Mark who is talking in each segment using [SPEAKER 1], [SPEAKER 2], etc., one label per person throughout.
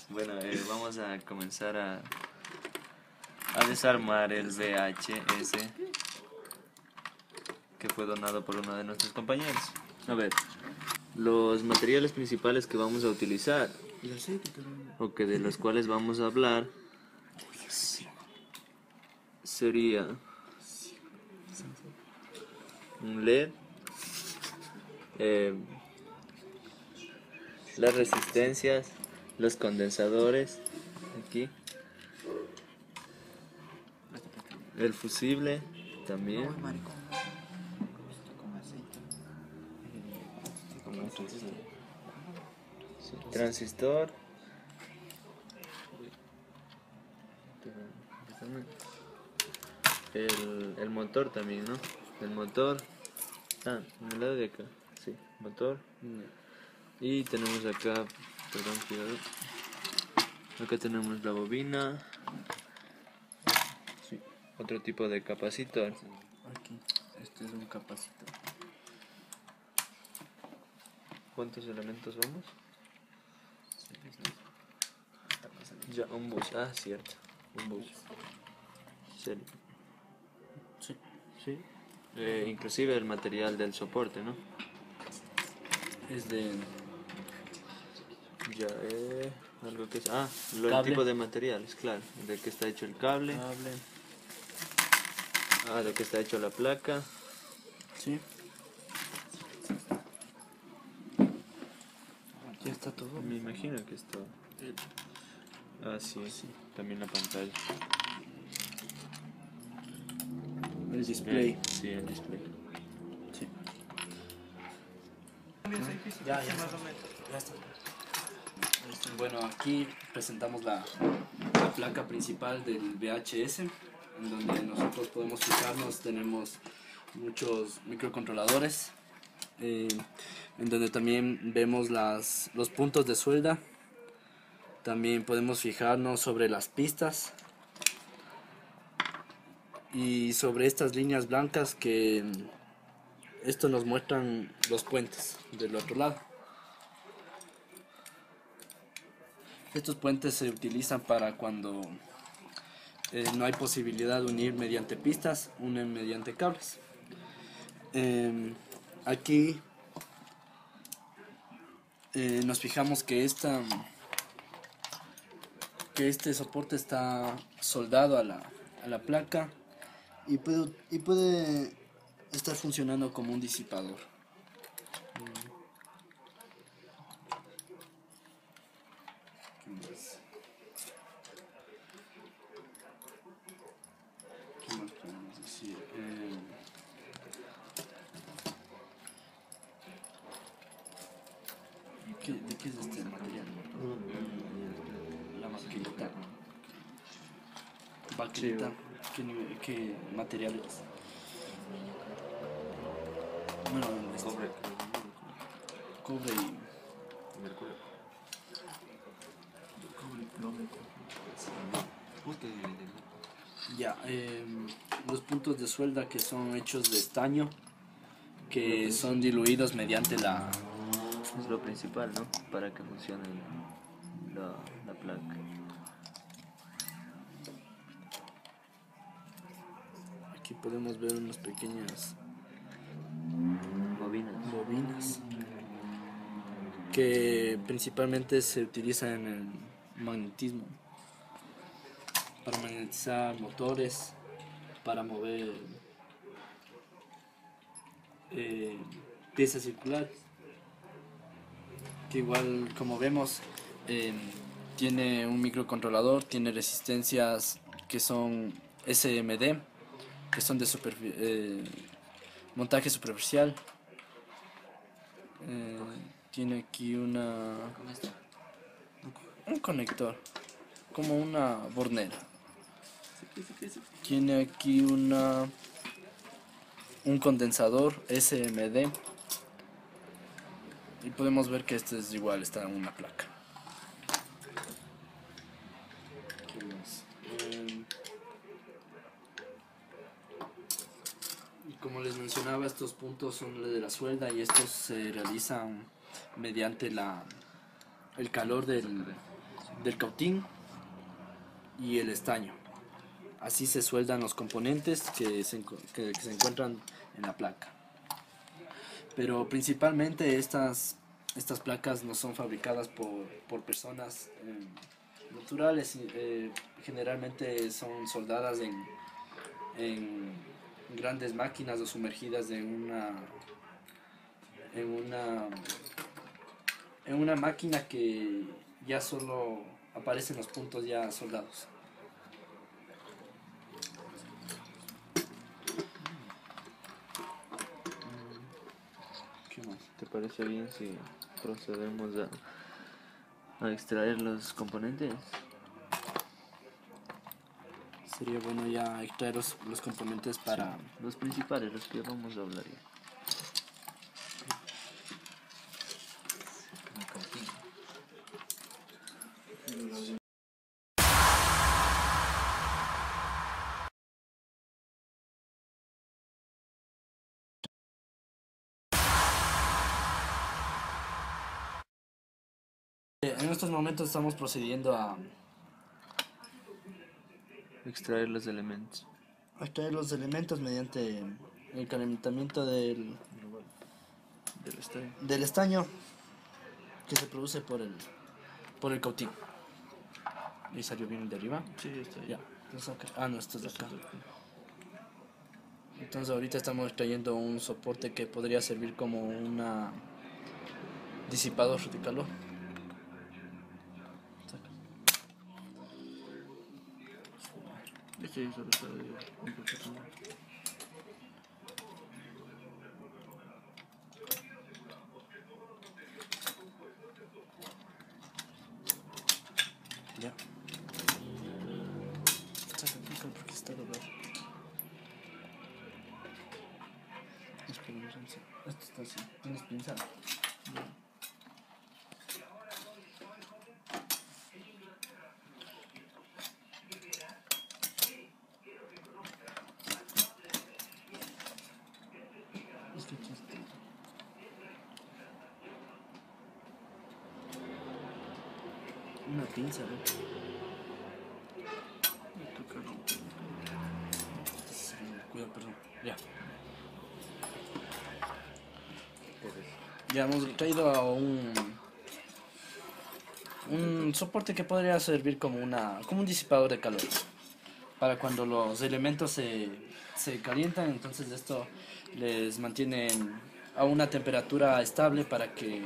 [SPEAKER 1] Bueno, vamos a comenzar a desarmar el VHS que fue donado por uno de nuestros compañeros. A ver, los materiales principales que vamos a utilizar o que de los cuales vamos a hablar sería un LED, las resistencias, los condensadores, aquí, el fusible también, transistor, el motor también, ¿no? El motor, en el lado de acá, sí, motor, y tenemos acá, perdón, cuidado, acá tenemos la bobina, sí, otro tipo de capacitor.
[SPEAKER 2] Aquí, este es un capacitor.
[SPEAKER 1] ¿Cuántos elementos vamos? Ya, un bus, cierto, un bus. Serio.
[SPEAKER 2] Sí.
[SPEAKER 1] Sí. Inclusive el material del soporte, ¿no?
[SPEAKER 2] Es de
[SPEAKER 1] Ya, algo que es... el
[SPEAKER 2] Cable.
[SPEAKER 1] tipo de materiales, claro. De que está hecho el cable. De que está hecho la placa.
[SPEAKER 2] Sí. Ya está todo.
[SPEAKER 1] Me imagino que esto... sí,
[SPEAKER 2] Sí.
[SPEAKER 1] también la pantalla.
[SPEAKER 2] El display.
[SPEAKER 1] Sí, el display.
[SPEAKER 2] Sí.
[SPEAKER 3] Ya
[SPEAKER 2] está. Bueno, aquí presentamos la placa principal del VHS, en donde nosotros podemos fijarnos. Tenemos muchos microcontroladores, en donde también vemos los puntos de suelda. También podemos fijarnos sobre las pistas y sobre estas líneas blancas que esto nos muestran los puentes del otro lado. Estos puentes se utilizan para cuando no hay posibilidad de unir mediante pistas, unen mediante cables. Aquí nos fijamos que este soporte está soldado a la placa y puede estar funcionando como un disipador. ¿Qué más podemos decir? ¿De qué es este material? La maquinita. Baquelita. ¿Qué material es? Bueno, cobre y
[SPEAKER 1] Mercurio.
[SPEAKER 2] ya. Los puntos de suelda que son hechos de estaño, que son diluidos mediante la...
[SPEAKER 1] Es lo principal, ¿no? Para que funcione la placa.
[SPEAKER 2] Aquí podemos ver unas pequeñas
[SPEAKER 1] Bobinas.
[SPEAKER 2] que principalmente se utilizan en el magnetismo, para magnetizar motores, para mover piezas circulares, que igual, como vemos, tiene un microcontrolador, tiene resistencias que son SMD, que son de montaje superficial. Tiene aquí un conector, como una bornera. Tiene aquí un condensador SMD. Y podemos ver que este es igual, está en una placa. ¿Qué más? Y como les mencionaba, estos puntos son de la suelda y estos se realizan mediante el calor del cautín y el estaño. Así se sueldan los componentes que se encuentran en la placa. Pero principalmente estas placas no son fabricadas por personas naturales. Generalmente son soldadas en grandes máquinas o sumergidas en una máquina que ya solo aparecen los puntos ya soldados. ¿Qué más?
[SPEAKER 1] ¿Te parece bien si procedemos a extraer los componentes?
[SPEAKER 2] Sería bueno ya extraer los componentes para...
[SPEAKER 1] Los principales, los que vamos a hablar ya.
[SPEAKER 2] En estos momentos estamos procediendo a
[SPEAKER 1] Extraer los elementos.
[SPEAKER 2] extraer los elementos mediante el calentamiento
[SPEAKER 1] Del estadio.
[SPEAKER 2] del estaño que se produce por el cautín. ¿Y salió bien el de arriba?
[SPEAKER 1] Sí, está
[SPEAKER 2] Ya. Entonces acá. No, esto es de acá. Entonces ahorita estamos extrayendo un soporte que podría servir como una disipador de calor.
[SPEAKER 1] Sí, solo está un poquito más.
[SPEAKER 2] Ya. Saca, porque está doblado. Esto está así. ¿Tienes pinza? Es que chiste. Una pinza, ¿no? Cuidado, perdón. Ya. Ya hemos traído a un soporte que podría servir como un disipador de calor. Para cuando los elementos se calientan, entonces esto les mantiene a una temperatura estable para que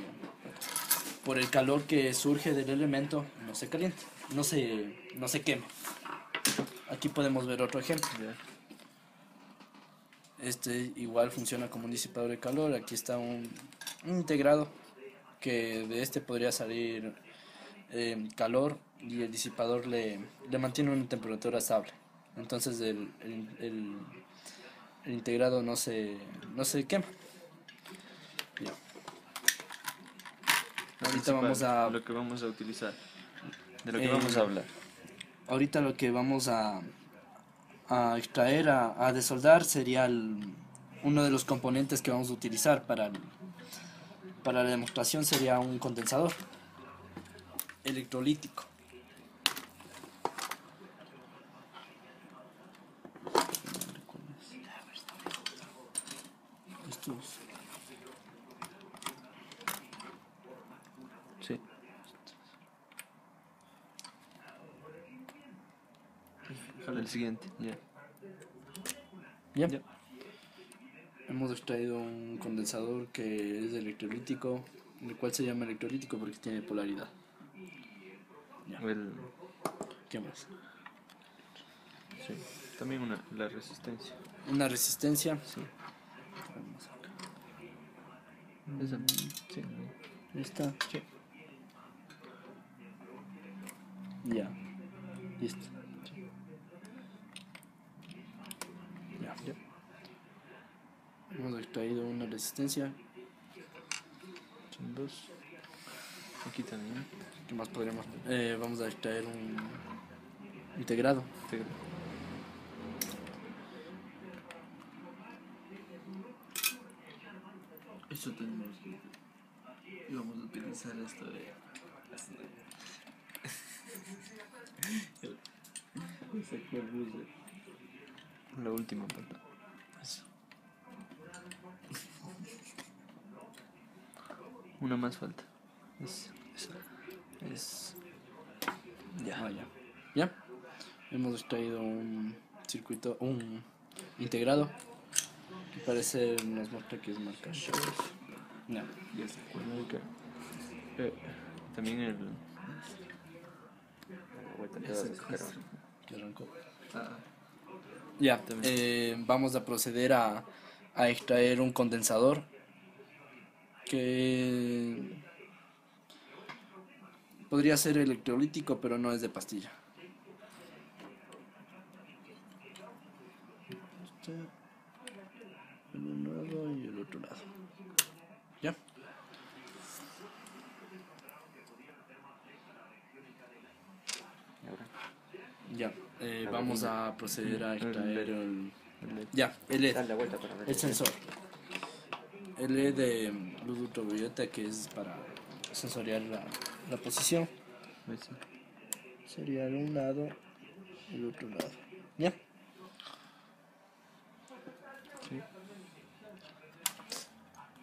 [SPEAKER 2] por el calor que surge del elemento no se caliente, no se queme. Aquí podemos ver otro ejemplo. Este igual funciona como un disipador de calor. Aquí está un integrado que de este podría salir calor y el disipador le mantiene una temperatura estable. Entonces el integrado no se quema. Ya. Ahorita vamos a...
[SPEAKER 1] Lo que vamos a utilizar. De lo que vamos a hablar.
[SPEAKER 2] Ahorita lo que vamos a extraer, a desoldar sería uno de los componentes que vamos a utilizar para la demostración sería un condensador electrolítico. Estos.
[SPEAKER 1] Sí. El siguiente, ya.
[SPEAKER 2] Yep. Ya. Hemos extraído un condensador que es electrolítico, el cual se llama electrolítico porque tiene polaridad. Ya. ¿Qué más?
[SPEAKER 1] Sí. También la resistencia.
[SPEAKER 2] Una resistencia.
[SPEAKER 1] Sí. Esa, sí.
[SPEAKER 2] ¿Esta?
[SPEAKER 1] Sí.
[SPEAKER 2] Ya. Listo. Ya. Hemos extraído una resistencia.
[SPEAKER 1] Son dos. Aquí también.
[SPEAKER 2] ¿Qué más podríamos? Vamos a extraer un integrado.
[SPEAKER 1] Esto tenemos que... Y vamos a utilizar esto de... La última parte. Eso. Una más falta. Es. Ya.
[SPEAKER 2] Ah, ya. Ya. Hemos extraído un circuito, un integrado. Que parece unos marcajes marcas. Ya.
[SPEAKER 1] Ya se acuerdan que. También el.
[SPEAKER 2] Que arrancó. Ya. Vamos a proceder a extraer un condensador. Que podría ser electrolítico, pero no es de pastilla. En un lado y el otro lado. ¿Ya? Ya. Vamos a proceder a extraer el... Ya, el LED.
[SPEAKER 3] Dale la vuelta para ver.
[SPEAKER 2] El sensor. El LED de luz ultravioleta que es para sensoriar la posición.
[SPEAKER 1] Eso.
[SPEAKER 2] Sería de un lado y el otro lado. ¿Ya?
[SPEAKER 1] Sí.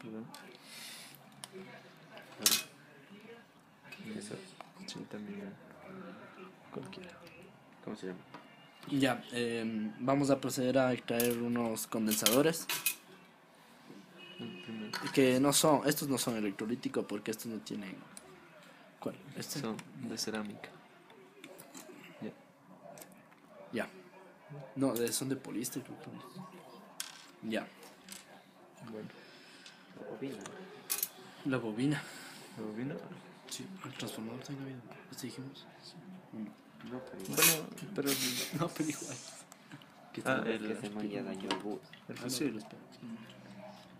[SPEAKER 1] Perdón. Eso. Sí, también. Cualquiera.
[SPEAKER 3] ¿Cómo se llama?
[SPEAKER 2] Ya, vamos a proceder a extraer unos condensadores.
[SPEAKER 1] El primero.
[SPEAKER 2] Que no son, estos no son electrolíticos porque estos no tienen. ¿Cuál? Este.
[SPEAKER 1] Son de cerámica. Ya.
[SPEAKER 2] Ya. No, son de poliéster, creo que. Ya.
[SPEAKER 1] Bueno.
[SPEAKER 3] La bobina.
[SPEAKER 2] La bobina.
[SPEAKER 1] ¿La bobina?
[SPEAKER 2] Sí, el transformador también había. ¿Este dijimos?
[SPEAKER 3] No, pero igual.
[SPEAKER 1] Bueno, pero.
[SPEAKER 2] No, pero igual. ¿Qué
[SPEAKER 1] Ah,
[SPEAKER 2] tal?
[SPEAKER 3] Que ese man ya dañó el bus.
[SPEAKER 1] El fusible.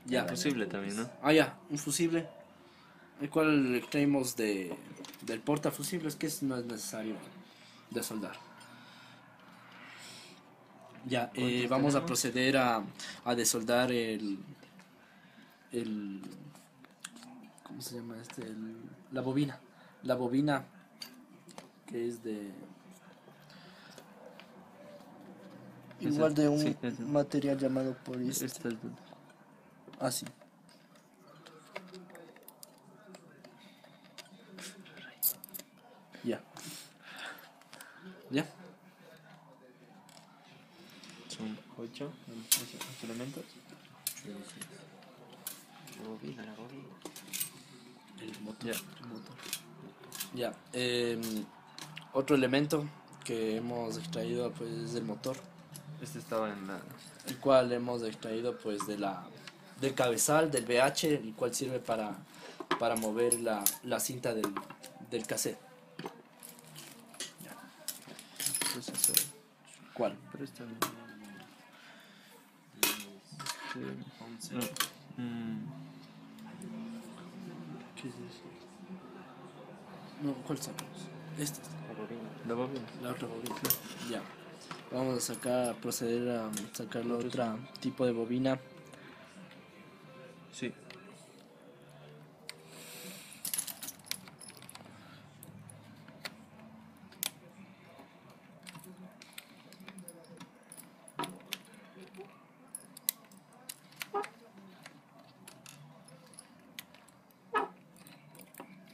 [SPEAKER 2] Ya.
[SPEAKER 1] El fusible también, ¿no?
[SPEAKER 2] Ah, ya, un fusible. El cual extraímos del portafusibles, que no es necesario de soldar. Ya, vamos a proceder a desoldar el. ¿Cómo se llama este? La bobina. La bobina que es de. Igual de un
[SPEAKER 1] sí, es-
[SPEAKER 2] material llamado poliéster.
[SPEAKER 1] Esta es de.
[SPEAKER 2] Ah, sí. Ya. Ya.
[SPEAKER 1] Son 8 elementos.
[SPEAKER 3] La bobina, la bobina.
[SPEAKER 2] El motor.
[SPEAKER 1] Ya.
[SPEAKER 2] Ya. Otro elemento que hemos extraído pues es el motor,
[SPEAKER 1] Este estaba en la.
[SPEAKER 2] el cual hemos extraído pues del cabezal, del BH, el cual sirve para mover la cinta del cassette.
[SPEAKER 1] Procesador.
[SPEAKER 2] ¿Cuál?
[SPEAKER 1] Pero está bien. No.
[SPEAKER 2] ¿Qué es eso? No, ¿cuál sacamos? Este.
[SPEAKER 3] La bobina.
[SPEAKER 1] La bobina.
[SPEAKER 2] La otra bobina. Ya. Vamos a proceder a sacar la otra tipo de bobina.
[SPEAKER 1] Sí.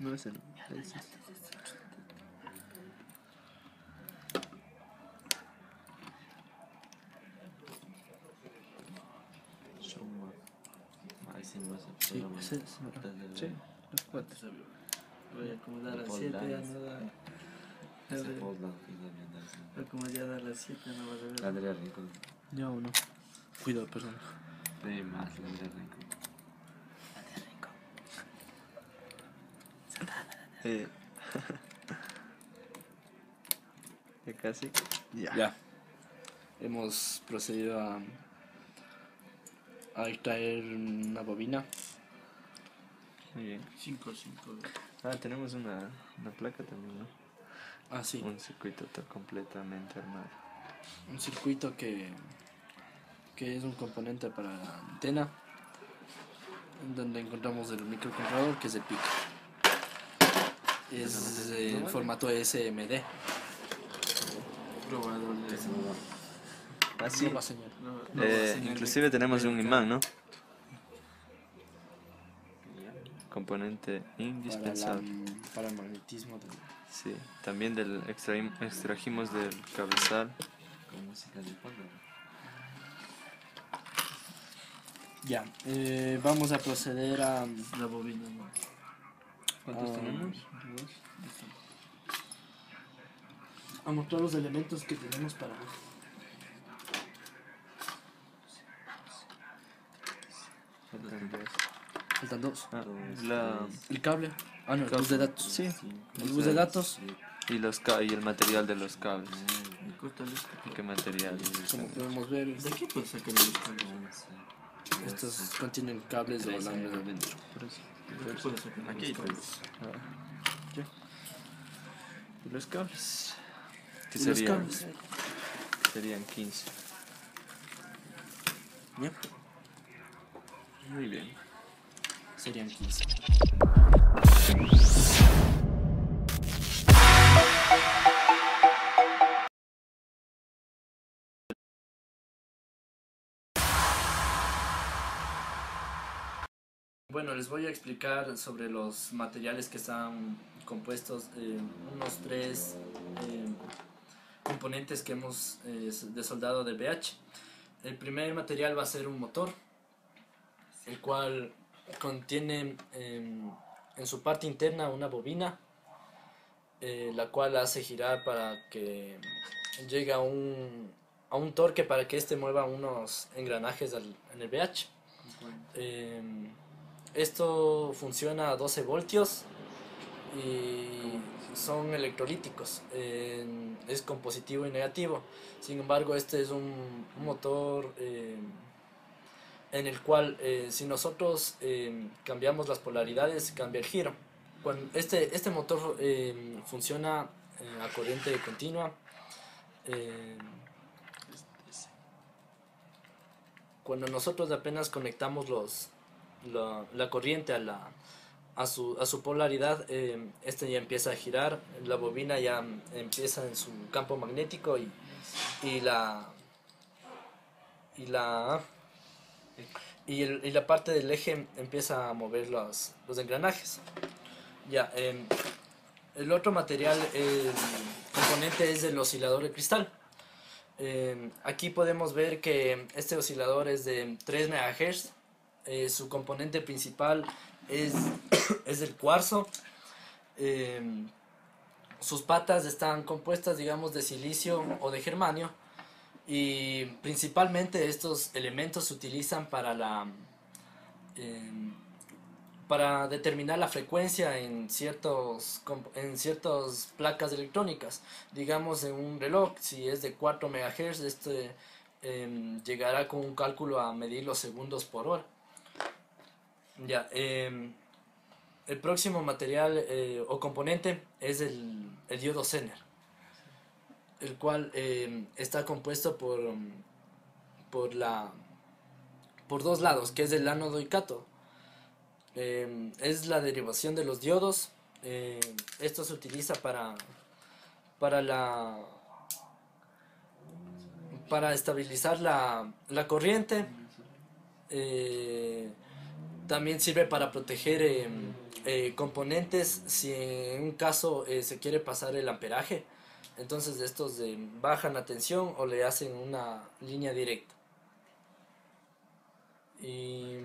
[SPEAKER 1] No es el. Es este.
[SPEAKER 3] Ay, sí, no sé.
[SPEAKER 2] Sí, ese es.
[SPEAKER 1] Sí, los cuatro.
[SPEAKER 2] Voy a acomodar a
[SPEAKER 3] Paul
[SPEAKER 2] 7, ya
[SPEAKER 3] Lance.
[SPEAKER 2] no da.
[SPEAKER 3] Ese Postland, finalmente.
[SPEAKER 2] Pero como ya da las 7, no va a ver.
[SPEAKER 3] Andrea Rincón.
[SPEAKER 2] Ya o no. Cuidado, perdón.
[SPEAKER 3] Sí, más Andrea Rincón.
[SPEAKER 1] Eh. Ya casi.
[SPEAKER 2] Ya. Hemos procedido a extraer una bobina.
[SPEAKER 1] Muy bien.
[SPEAKER 2] 5.
[SPEAKER 1] Ah, tenemos una placa también, ¿no?
[SPEAKER 2] Ah, sí.
[SPEAKER 1] Un circuito completamente armado.
[SPEAKER 2] Un circuito que es un componente para la antena. En donde encontramos el microcontrolador, que es el PIC. Es el formato SMD.
[SPEAKER 4] Probador de
[SPEAKER 1] Así.
[SPEAKER 2] Nueva señal.
[SPEAKER 1] Inclusive tenemos un imán, ¿no? Componente indispensable.
[SPEAKER 2] Para el magnetismo.
[SPEAKER 1] Sí, también extrajimos del cabezal.
[SPEAKER 3] Con música de fondo.
[SPEAKER 2] Ya, vamos a proceder a...
[SPEAKER 4] la bobina. ¿No?
[SPEAKER 1] ¿Cuántos tenemos?
[SPEAKER 2] a mostrar los elementos que tenemos para...
[SPEAKER 1] Faltan dos.
[SPEAKER 2] Faltan dos.
[SPEAKER 1] Ah,
[SPEAKER 2] El cable. Ah, no, el bus de datos.
[SPEAKER 1] Sí.
[SPEAKER 2] El bus de datos,
[SPEAKER 1] Y el material de los cables.
[SPEAKER 4] Me corta el
[SPEAKER 1] ¿Y qué material?
[SPEAKER 2] como podemos ver,
[SPEAKER 4] ¿De aquí puedes sacar los cables?
[SPEAKER 2] estos contienen cables o alambres adentro.
[SPEAKER 1] Por eso.
[SPEAKER 4] ¿De aquí puedes sacar
[SPEAKER 3] Aquí hay
[SPEAKER 4] los cables?
[SPEAKER 1] ¿Y los cables? ¿Qué
[SPEAKER 2] Y los
[SPEAKER 1] serían?
[SPEAKER 2] cables.
[SPEAKER 1] Serían 15.
[SPEAKER 2] Ya,
[SPEAKER 1] Muy bien.
[SPEAKER 2] serían 15. Bueno, les voy a explicar sobre los materiales que están compuestos, unos tres componentes que hemos desoldado del BH. El primer material va a ser un motor, el cual contiene en su parte interna una bobina, la cual hace girar para que llegue a un torque para que éste mueva unos engranajes en el BH. Esto funciona a 12 voltios y son electrolíticos, es con positivo y negativo. Sin embargo, este es un motor en el cual si nosotros cambiamos las polaridades, cambia el giro. Cuando este motor funciona a corriente continua. Cuando nosotros apenas conectamos la corriente a su polaridad, este ya empieza a girar, la bobina ya empieza en su campo magnético y la parte del eje empieza a mover los engranajes. Ya, el otro material, componente es el oscilador de cristal. Aquí podemos ver que este oscilador es de 3 MHz. Su componente principal es el cuarzo. Sus patas están compuestas, digamos, de silicio o de germanio, y principalmente estos elementos se utilizan para determinar la frecuencia en ciertas placas electrónicas. Digamos, en un reloj, si es de 4 MHz, llegará con un cálculo a medir los segundos por hora. Ya, el próximo material o componente es el diodo Zener, el cual está compuesto por dos lados, que es el ánodo y cátodo. Es la derivación de los diodos. Esto se utiliza para estabilizar la corriente. También sirve para proteger componentes si en un caso se quiere pasar el amperaje. Entonces estos bajan la tensión o le hacen una línea directa. Y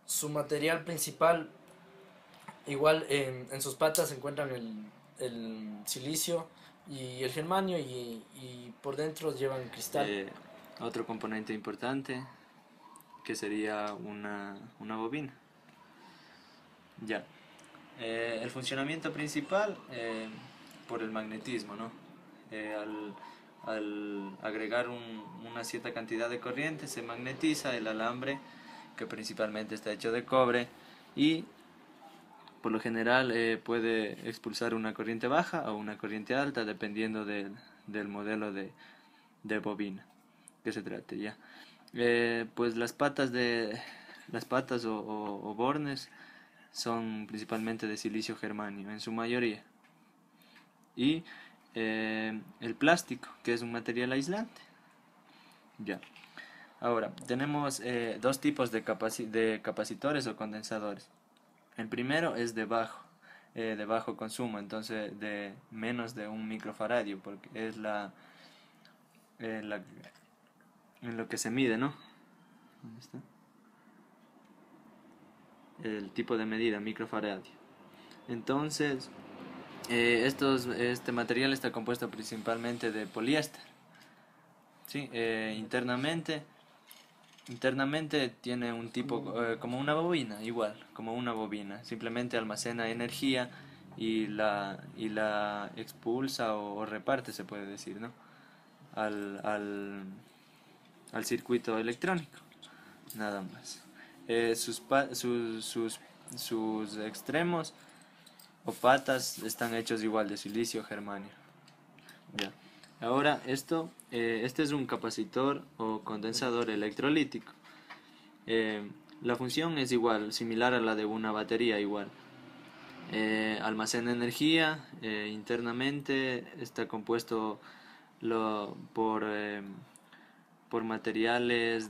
[SPEAKER 2] su material principal, igual en sus patas se encuentran el silicio y el germanio, y por dentro llevan cristal.
[SPEAKER 1] Otro componente importante que sería una bobina. Ya. El funcionamiento principal por el magnetismo, ¿no? Al agregar una cierta cantidad de corriente se magnetiza el alambre, que principalmente está hecho de cobre, y por lo general puede expulsar una corriente baja o una corriente alta dependiendo del modelo de bobina que se trate. Ya. Pues las patas o bornes son principalmente de silicio germanio, en su mayoría. Y el plástico, que es un material aislante. Ya. Ahora, tenemos dos tipos de capacitores o condensadores. El primero es de bajo consumo, entonces de menos de 1 microfaradio, porque es en lo que se mide, ¿no? ¿Dónde está? El tipo de medida, microfaradio. Entonces, este material está compuesto principalmente de poliéster. ¿Sí? Internamente tiene un tipo como una bobina, igual, como una bobina. Simplemente almacena energía y la expulsa o reparte, se puede decir, ¿no? al circuito electrónico, nada más. Sus extremos o patas están hechos igual de silicio germanio. Ya. Ahora este es un capacitor o condensador electrolítico. La función es igual, similar a la de una batería igual. Almacena energía, internamente está compuesto por materiales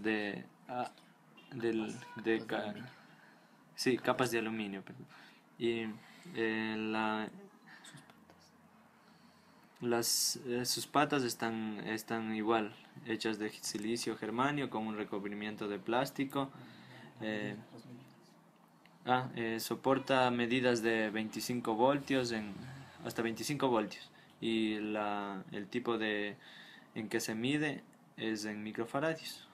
[SPEAKER 1] capas de aluminio, perdón. Y sus patas están igual, hechas de silicio germanio con un recubrimiento de plástico. Soporta medidas de 25 voltios hasta 25 voltios, y el tipo en que se mide es en microfaradios.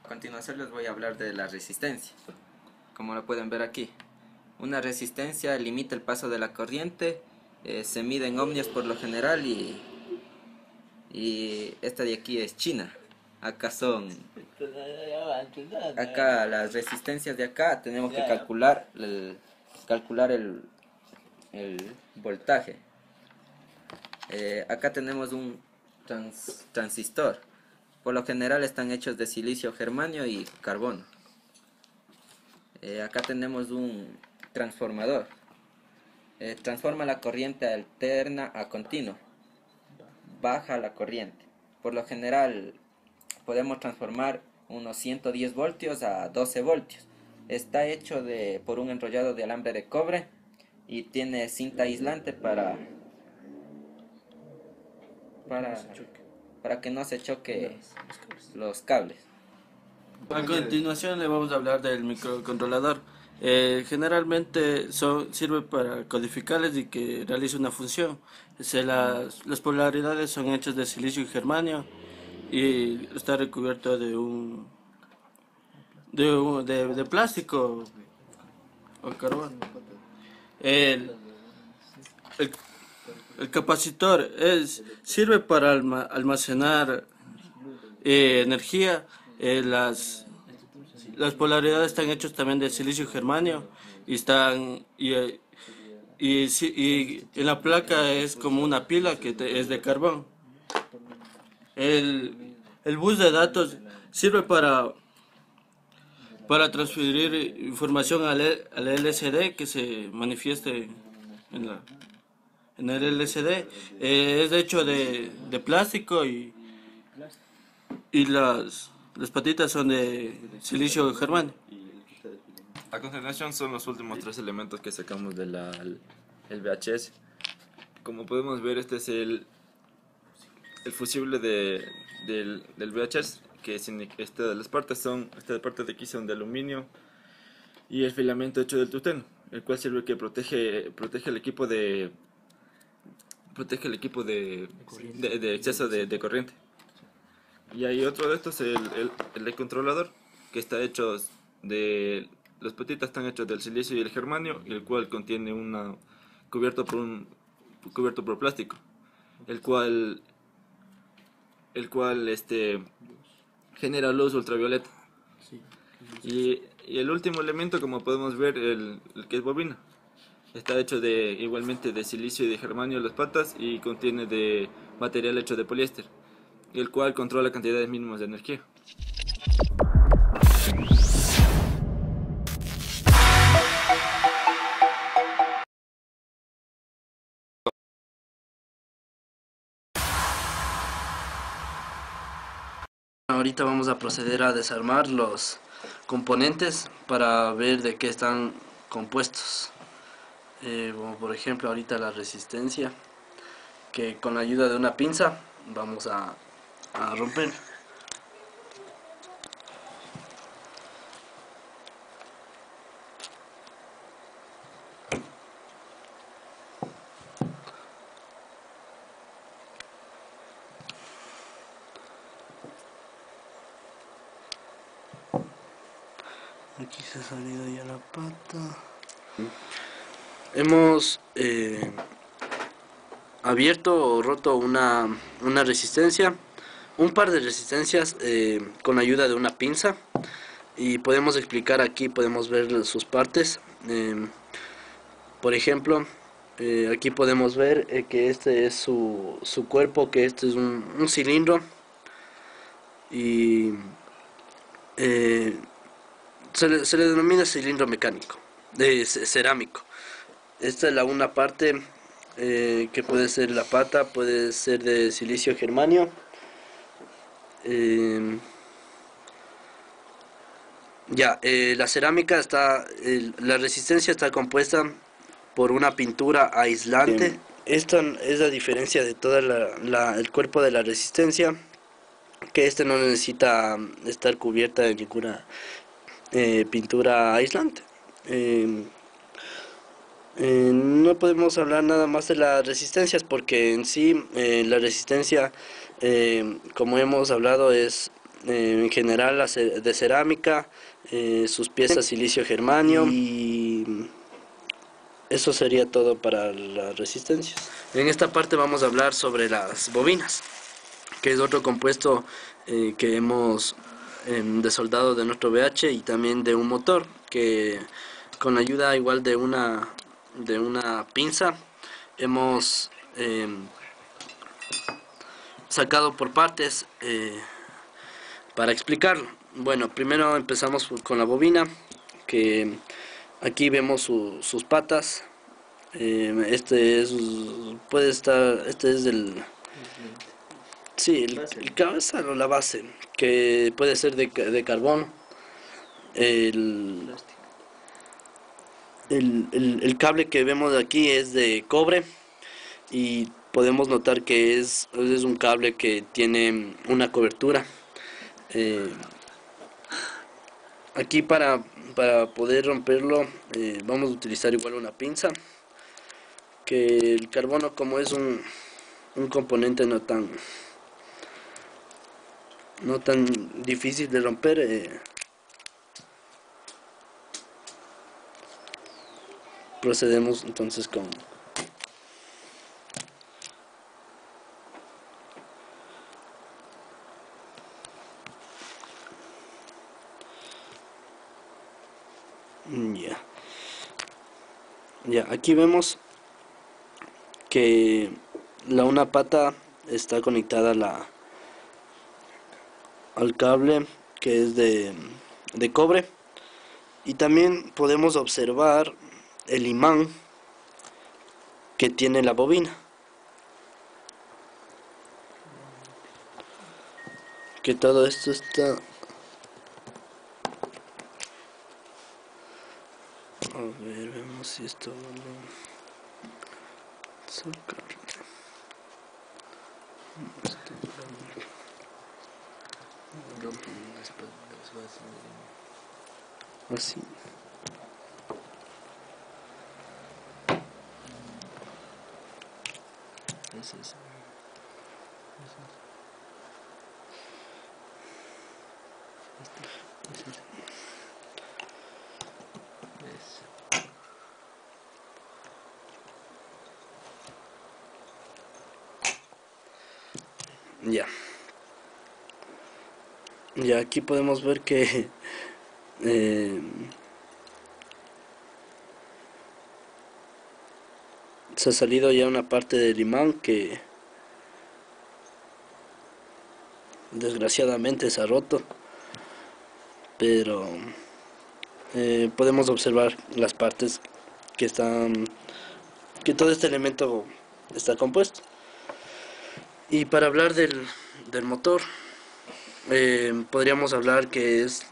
[SPEAKER 5] A continuación les voy a hablar de la resistencia. Como lo pueden ver aquí, una resistencia limita el paso de la corriente, se mide en ohmios por lo general, y esta de aquí es China. Acá las resistencias de acá tenemos que calcular el voltaje. Acá tenemos un transistor. Por lo general están hechos de silicio germanio y carbono. Acá tenemos un transformador. Transforma la corriente alterna a continua. Baja la corriente. Por lo general podemos transformar unos 110 voltios a 12 voltios. Está hecho por un enrollado de alambre de cobre y tiene cinta aislante para que no se choque los cables.
[SPEAKER 4] A continuación le vamos a hablar del microcontrolador. Generalmente sirve para codificarles y que realice una función. Las polaridades son hechas de silicio y germanio y está recubierto de plástico o carbón. El capacitor sirve para almacenar energía. Las polaridades están hechas también de silicio y germanio y en la placa es como una pila que es de carbón. El bus de datos sirve para transferir información al LCD, que se manifieste en el LCD. Es hecho de plástico y las patitas son de silicio germanio.
[SPEAKER 3] A continuación son los últimos tres elementos que sacamos del VHS. Como podemos ver, este es el fusible del VHS, que las partes esta parte de aquí son de aluminio y el filamento hecho del tuteno, el cual sirve que protege el equipo de exceso de corriente. Y hay otro de estos, el controlador, que está hecho las patitas están hechas del silicio y el germanio, y el cual contiene cubierto por plástico, el cual genera luz ultravioleta. Y el último elemento, como podemos ver, el que es bobina, está hecho igualmente de silicio y de germanio las patas, y contiene de material hecho de poliéster, el cual controla cantidades mínimas de energía.
[SPEAKER 2] ahorita vamos a proceder a desarmar los componentes para ver de qué están compuestos. Como por ejemplo ahorita la resistencia, que con la ayuda de una pinza vamos a romper. Aquí se ha salido ya la pata. Hemos abierto o roto una resistencia, un par de resistencias con ayuda de una pinza, y podemos explicar aquí, podemos ver sus partes. Por ejemplo, aquí podemos ver que este es su cuerpo, que este es un cilindro, y se le denomina cilindro mecánico, de cerámico. Esta es una parte que puede ser la pata, puede ser de silicio germanio. La cerámica la resistencia está compuesta por una pintura aislante. Esta es la diferencia de todo el cuerpo de la resistencia, que este no necesita estar cubierta de ninguna pintura aislante. No podemos hablar nada más de las resistencias, porque en sí la resistencia, como hemos hablado, es en general de cerámica, sus piezas silicio germanio, y eso sería todo para las resistencias. En esta parte vamos a hablar sobre las bobinas, que es otro compuesto que hemos desoldado de nuestro VH, y también de un motor, que con ayuda igual de una pinza hemos sacado por partes para explicarlo. Bueno, primero empezamos con la bobina, que aquí vemos sus patas. Este es el cabezal o la base, que puede ser de carbón. El cable que vemos aquí es de cobre, y podemos notar que es un cable que tiene una cobertura. Aquí para poder romperlo vamos a utilizar igual una pinza, que el carbono, como es un componente no tan difícil de romper, procedemos entonces con aquí vemos que una pata está conectada al cable, que es de cobre, y también podemos observar el imán que tiene la bobina, que todo esto está, a ver, vemos si esto lo sacar. Así. Ya aquí podemos ver que se ha salido ya una parte del imán, que desgraciadamente se ha roto, pero podemos observar las partes que todo este elemento está compuesto. Y para hablar del motor, podríamos hablar que es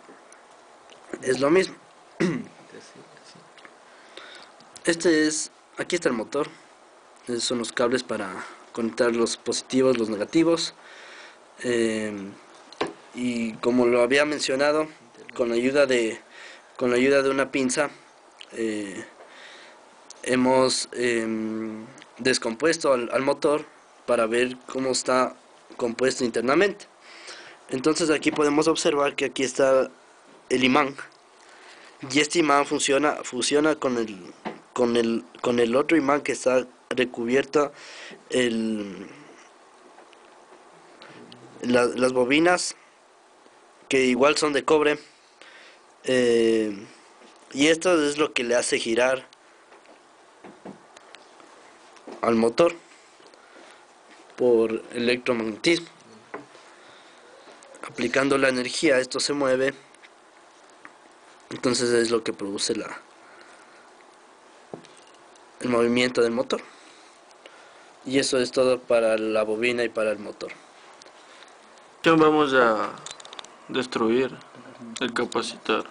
[SPEAKER 2] lo mismo. Aquí está el motor. Esos son los cables para conectar los positivos, los negativos. Eh, y como lo había mencionado, con la ayuda de una pinza, hemos descompuesto al motor para ver cómo está compuesto internamente. Entonces aquí podemos observar que aquí está el imán, y este imán fusiona con el otro imán que está recubierto las bobinas, que igual son de cobre, y esto es lo que le hace girar al motor por electromagnetismo. Aplicando la energía, esto se mueve, entonces es lo que produce el movimiento del motor. Y eso es todo para la bobina y para el motor.
[SPEAKER 4] Ya vamos a destruir el capacitor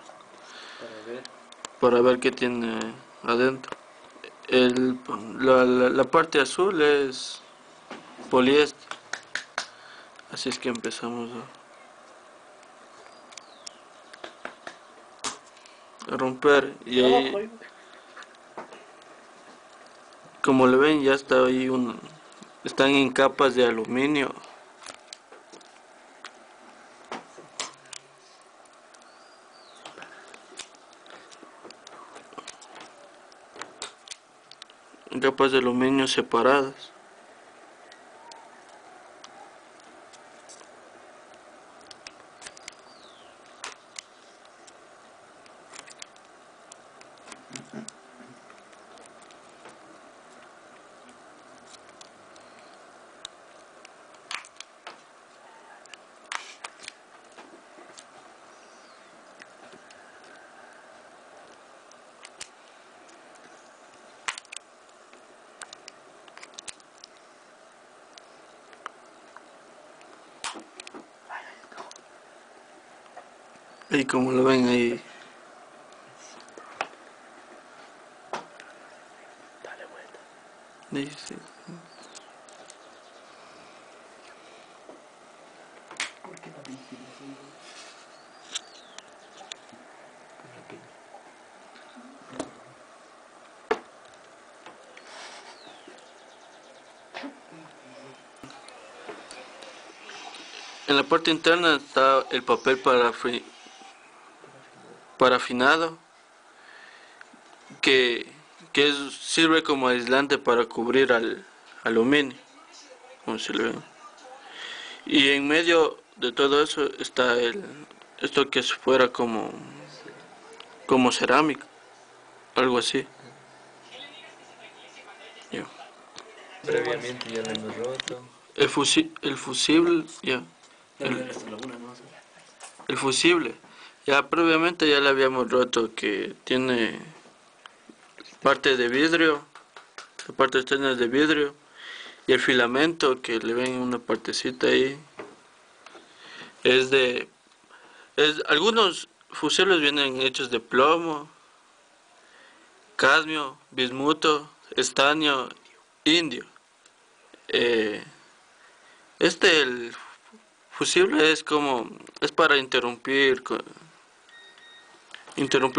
[SPEAKER 4] para ver qué tiene adentro. La parte azul es poliéster, así es que empezamos a romper, y ahí, como le ven, ya está ahí están en capas de aluminio. En capas de aluminio separadas. Y como lo ven ahí, dice, en la parte interna está el papel parafinado, que, sirve como aislante para cubrir al aluminio, como se le ve. Y en medio de todo eso está esto que es fuera como cerámica, algo así. Ya.
[SPEAKER 1] Previamente ya lo hemos roto.
[SPEAKER 4] El fusible, ya. El fusible, ya previamente ya le habíamos roto, que tiene parte de vidrio, la parte externa es de vidrio, y el filamento que le ven una partecita ahí es algunos fusibles vienen hechos de plomo, cadmio, bismuto, estaño, indio. Eh, el fusible es para interrumpir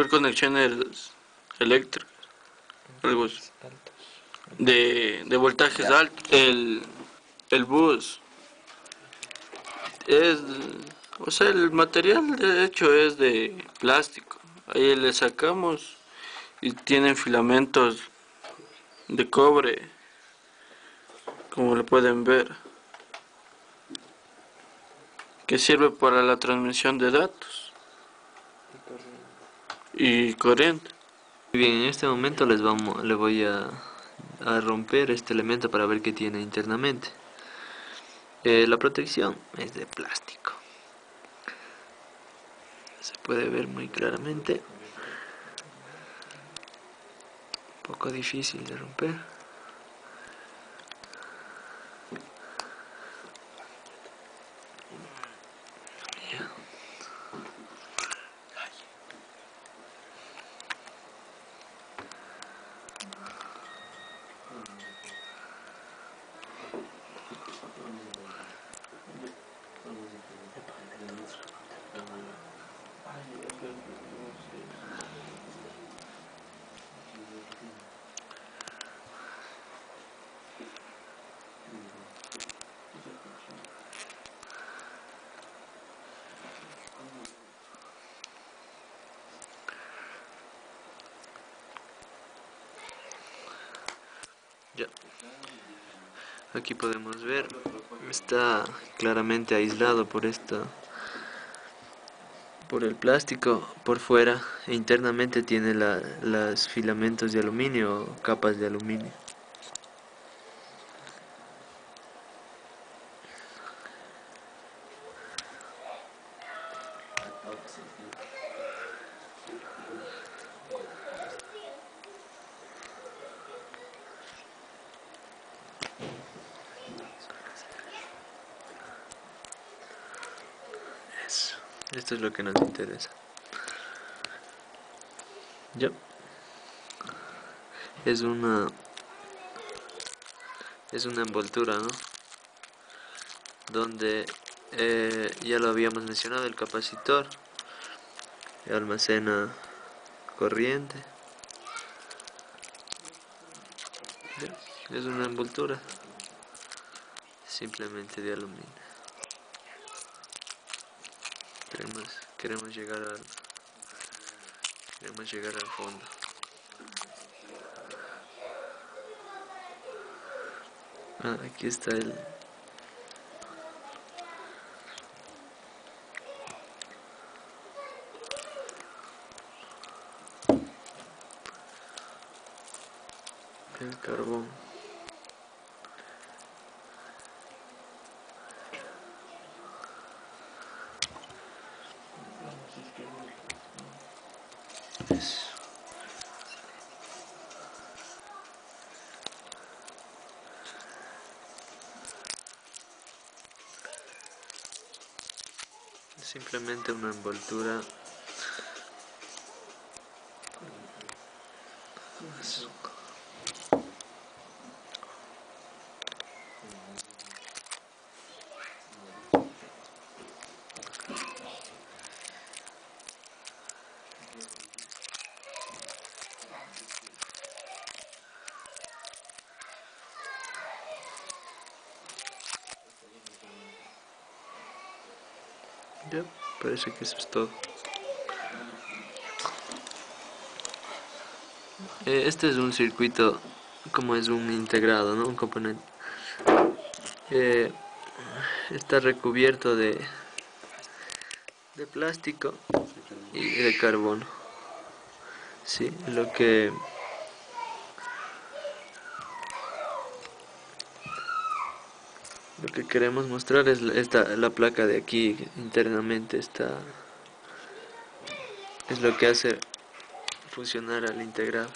[SPEAKER 4] conexiones eléctricas, algo así, de voltajes altos. El bus el material de hecho es de plástico. Ahí le sacamos y tienen filamentos de cobre, como lo pueden ver, que sirve para la transmisión de datos y corriente.
[SPEAKER 1] Muy bien, en este momento le voy a romper este elemento para ver qué tiene internamente. La protección es de plástico. Se puede ver muy claramente. Un poco difícil de romper. Ya. Aquí podemos ver, está claramente aislado por el plástico por fuera, e internamente tiene las filamentos de aluminio o capas de aluminio. Eso. Esto es lo que nos interesa. Ya. Es una envoltura, ¿no? Donde ya lo habíamos mencionado, el capacitor almacena corriente. Ya. Es una envoltura simplemente de aluminio. Queremos llegar al fondo. Aquí está el carbón. Eso. Simplemente una envoltura. Ya, parece que eso es todo. Este es un circuito, como es un integrado, ¿no? Un componente. Eh, Está recubierto de plástico y de carbono. Sí, lo que queremos mostrar es la placa de aquí internamente es lo que hace funcionar al integrado.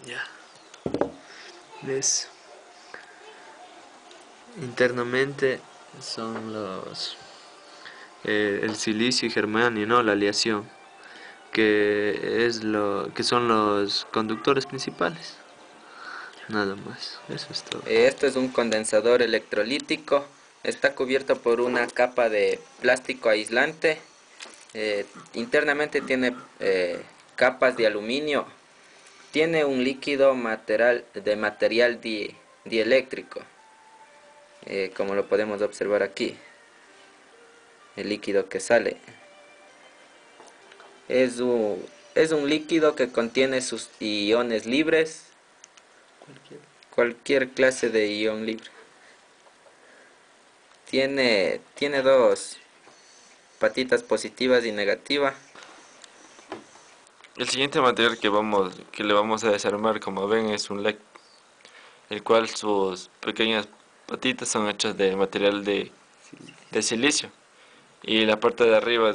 [SPEAKER 1] Ya. ¿Ves? Internamente son el silicio y germanio, ¿no? La aleación, que son los conductores principales. Nada más, eso es todo.
[SPEAKER 5] Esto es un condensador electrolítico. Está cubierto por una capa de plástico aislante. Internamente tiene capas de aluminio. Tiene un líquido de material dieléctrico, como lo podemos observar aquí. El líquido que sale es un líquido que contiene sus iones libres, cualquier clase de ion libre. Tiene dos patitas positivas y negativas.
[SPEAKER 3] El siguiente material que le vamos a desarmar, como ven, es un LED, el cual sus pequeñas patitas son hechas de material de silicio y la parte de arriba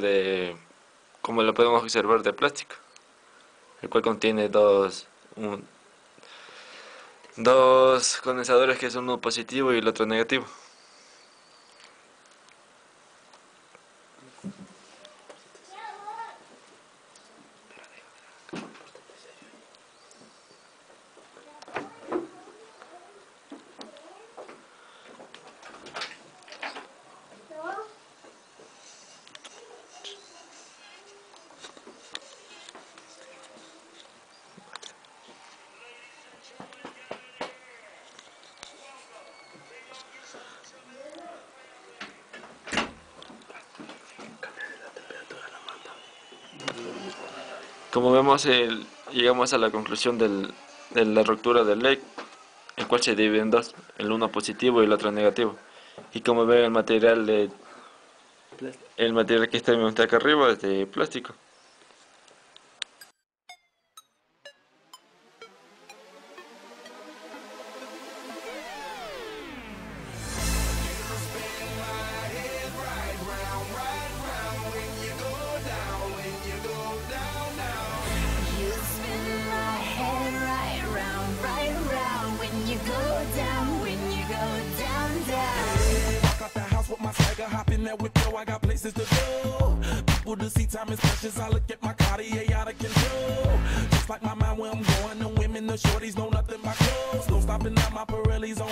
[SPEAKER 3] como lo podemos observar, de plástico, el cual contiene dos condensadores, que son uno positivo y el otro negativo. Como vemos, llegamos a la conclusión de la ruptura del lake, el cual se divide en dos, el uno positivo y el otro negativo. Y como ven, el material que está acá arriba es de plástico.
[SPEAKER 6] You spin my head right round when you go down, when you go down, down.
[SPEAKER 7] Walk out the house with my swagger, hop in that whip, yo, I got places to go. People to see, time is precious, I look at my Cartier out of control. Just like my mind where I'm going, the women, the shorties know nothing but clothes. No stopping at my Pirelli's on.